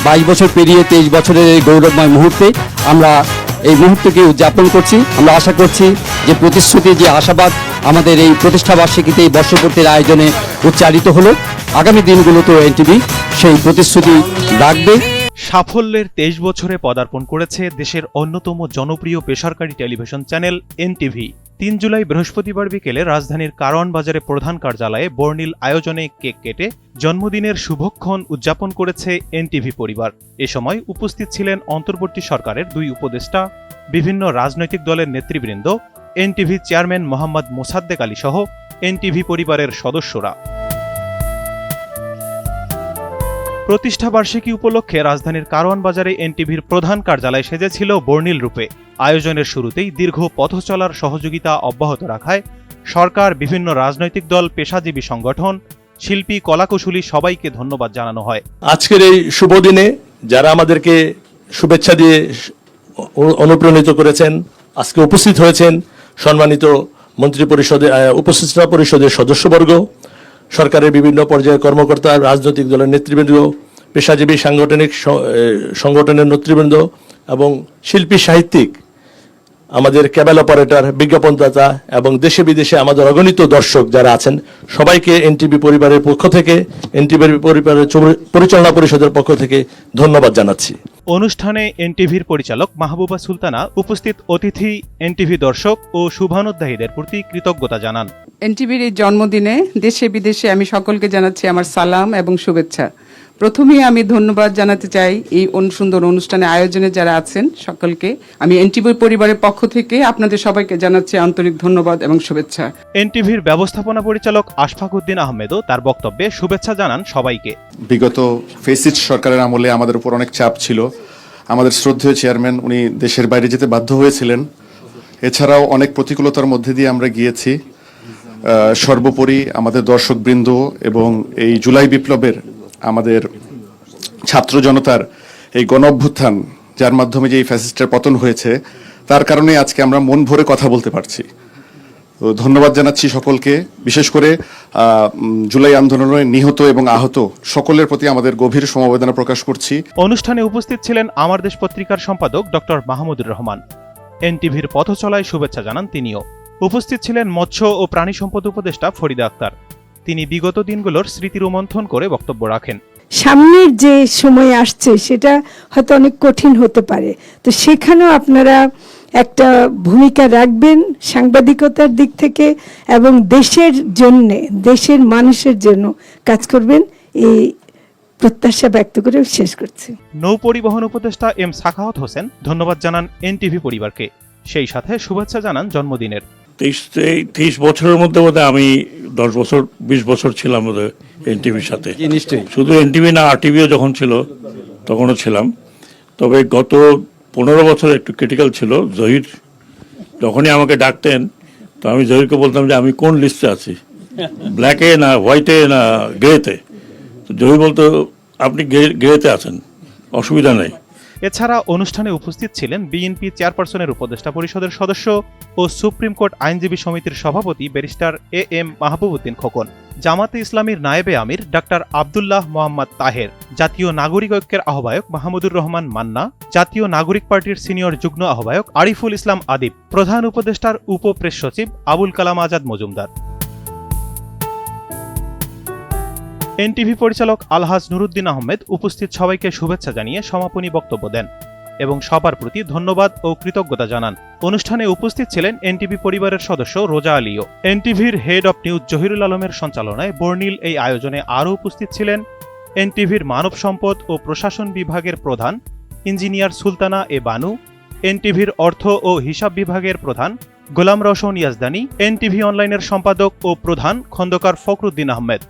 22 বছর পেরিয়ে 23 বছরের এই গৌরবময় মুহূর্তে আমরা এই মুহূর্তকে উদযাপন করছি। আমরা আশা করছি যে প্রতিশ্রুতি, যে আশাবাদ আমাদের এই প্রতিষ্ঠাবার্ষিকীতে এই বর্ষপূর্তির আয়োজনে উচ্চারিত হলো, আগামী দিনগুলোতেও এনটিভি সেই প্রতিশ্রুতি রাখবে। সাফল্যের 23 বছরে পদার্পণ করেছে দেশের অন্যতম জনপ্রিয় বেসরকারি টেলিভিশন চ্যানেল এনটিভি। 3 জুলাই বৃহস্পতিবার বিকেলে রাজধানীর কারওয়ান বাজারে প্রধান কার্যালয়ে বর্ণিল আয়োজনে কেক কেটে জন্মদিনের শুভক্ষণ উদযাপন করেছে এনটিভি পরিবার। এ সময় উপস্থিত ছিলেন অন্তর্বর্তী সরকারের 2 উপদেষ্টা, বিভিন্ন রাজনৈতিক দলের নেতৃবৃন্দ, এনটিভি চেয়ারম্যান মোহাম্মদ মোসাদ্দেক আলী সহ এনটিভি পরিবারের সদস্যরা। প্রতিষ্ঠাবার্ষিকী উপলক্ষে রাজধানীর কারওয়ান বাজারে এনটিভির প্রধান কার্যালয় সেজেছিল বর্ণিল রূপে। আয়োজনের শুরুতেই দীর্ঘ পথ চলার সহযোগিতা অব্যাহত রাখায় সরকার, বিভিন্ন রাজনৈতিক দল, পেশাজীবী সংগঠন, শিল্পী, কলাকুশলী সবাইকে ধন্যবাদ জানানো হয়। আজকের এই শুভ দিনে যারা আমাদেরকে শুভেচ্ছা দিয়ে অনুপ্রাণিত করেছেন, আজকে উপস্থিত হয়েছেন সম্মানিত মন্ত্রী পরিষদের উপদেষ্টা পরিষদের সদস্যবর্গ, সরকারের বিভিন্ন পর্যায়ের কর্মকর্তা, রাজনৈতিক দলের নেতৃবৃন্দ, পেশাজীবী সাংগঠনিক সংগঠনের নেতৃবৃন্দ এবং শিল্পী, সাহিত্যিক, আমাদের কেবল অপারেটর, বিজ্ঞাপনদাতা এবং দেশে বিদেশে আমাদের অগণিত দর্শক যারা আছেন, সবাইকে এনটিভি পরিবারের পক্ষ থেকে, এনটিভি পরিবারের পরিচালনা পরিষদের পক্ষ থেকে ধন্যবাদ জানাচ্ছি। অনুষ্ঠানে এনটিভির পরিচালক মাহবুবা সুলতানা, উপস্থিত অতিথি, এনটিভি দর্শক ও শুভানুধ্যায়ীদের প্রতি কৃতজ্ঞতা জানান। এনটিভির এই জন্মদিনে দেশে বিদেশে আমি সকলকে জানাচ্ছি আমার সালাম এবং শুভেচ্ছা। প্রথমেই আমি ধন্যবাদ জানাতে চাই এই সুন্দর অনুষ্ঠানে আয়োজনে যারা আছেন সকলকে। আমি এনটিভি পরিবারের পক্ষ থেকে আপনাদের সবাইকে জানাচ্ছি আন্তরিক ধন্যবাদ এবং শুভেচ্ছা। এনটিভির ব্যবস্থাপনা পরিচালক আশফাক উদ্দিন আহমেদও তার বক্তব্যে শুভেচ্ছা জানান সবাইকে। বিগত ফেসিস্ট সরকারের আমলে আমাদের উপর অনেক চাপ ছিল। আমাদের শ্রদ্ধেয় চেয়ারম্যান উনি দেশের বাইরে যেতে বাধ্য হয়েছিলেন। এছাড়াও অনেক প্রতিকূলতার মধ্যে দিয়ে আমরা গিয়েছি। সর্বোপরি আমাদের দর্শকবৃন্দ এবং এই জুলাই বিপ্লবের আমাদের ছাত্র জনতার এই গণ অভ্যুত্থান, যার মাধ্যমে যে এই ফ্যাসিস্টের পতন হয়েছে, তার কারণে আজকে আমরা মন ভরে কথা বলতে পারছি। তো ধন্যবাদ জানাচ্ছি সকলকে, বিশেষ করে জুলাই আন্দোলনে নিহত এবং আহত সকলের প্রতি আমাদের গভীর সমবেদনা প্রকাশ করছি। অনুষ্ঠানে উপস্থিত ছিলেন আমার দেশ পত্রিকার সম্পাদক ডক্টর মাহমুদুর রহমান। এনটিভির পথ চলায় শুভেচ্ছা জানান তিনিও। উপস্থিত ছিলেন মৎস্য ও প্রাণী সম্পদ উপদেষ্টা ফরিদা আক্তার। তিনি বিগত দিনগুলোর স্মৃতি রোমন্থন করে বক্তব্য রাখেন। সামনের যে সময় আসছে সেটা হয়তো অনেক কঠিন হতে পারে, তো সেখানেও আপনারা একটা ভূমিকা রাখবেন সাংবাদিকতার দিক থেকে এবং দেশের জন্যে, দেশের মানুষের জন্য কাজ করবেন, এই প্রত্যাশা ব্যক্ত করে শেষ করছি। নৌ পরিবহন উপদেষ্টা এম সাখাওয়াত হোসেন ধন্যবাদ জানান এনটিভি পরিবারকে, সেই সাথে শুভেচ্ছা জানান জন্মদিনের। 23 বছরের মধ্যে বোধহয় আমি 10 বছর 20 বছর ছিলাম বোধহয় এনটিভির সাথে। শুধু এনটিভি না, আরটিভিও যখন ছিল তখনও ছিলাম। তবে গত 15 বছর একটু ক্রিটিক্যাল ছিল। জহির যখনই আমাকে ডাকতেন, তো আমি জহিরকে বলতাম যে আমি কোন লিস্টে আছি, ব্ল্যাকে না হোয়াইটে না গ্রেতে। তো জহির বলতো আপনি গ্রেতে আছেন, অসুবিধা নেই। এছাড়া অনুষ্ঠানে উপস্থিত ছিলেন বিএনপি চেয়ারপারসনের উপদেষ্টা পরিষদের সদস্য ও সুপ্রিম কোর্ট আইনজীবী সমিতির সভাপতি barrister A M Mahbub Uddin Khokon, জামাতে ইসলামীর নায়েবে আমির ডাক্তার আব্দুল্লাহ মোহাম্মদ তাহের, জাতীয় নাগরিক ঐক্যের আহ্বায়ক মাহমুদুর রহমান মান্না, জাতীয় নাগরিক পার্টির সিনিয়র যুগ্ম আহ্বায়ক আরিফুল ইসলাম আদিব, প্রধান উপদেষ্টার উপ প্রেস সচিব আবুল কালাম আজাদ মজুমদার। এনটিভি পরিচালক আলহাজ নুরুদ্দিন আহমেদ উপস্থিত সবাইকে শুভেচ্ছা জানিয়ে সমাপনী বক্তব্য দেন এবং সবার প্রতি ধন্যবাদ ও কৃতজ্ঞতা জানান। অনুষ্ঠানে উপস্থিত ছিলেন এনটিভি পরিবারের সদস্য রোজা আলীও। এনটিভির হেড অব নিউজ জহিরুল আলমের সঞ্চালনায় বর্ণিল এই আয়োজনে আরও উপস্থিত ছিলেন এনটিভির মানব সম্পদ ও প্রশাসন বিভাগের প্রধান ইঞ্জিনিয়ার সুলতানা এ বানু, এনটিভির অর্থ ও হিসাব বিভাগের প্রধান গোলাম রওশন ইয়াজদানি, এনটিভি অনলাইনের সম্পাদক ও প্রধান খন্দকার ফখরুদ্দিন আহমেদ।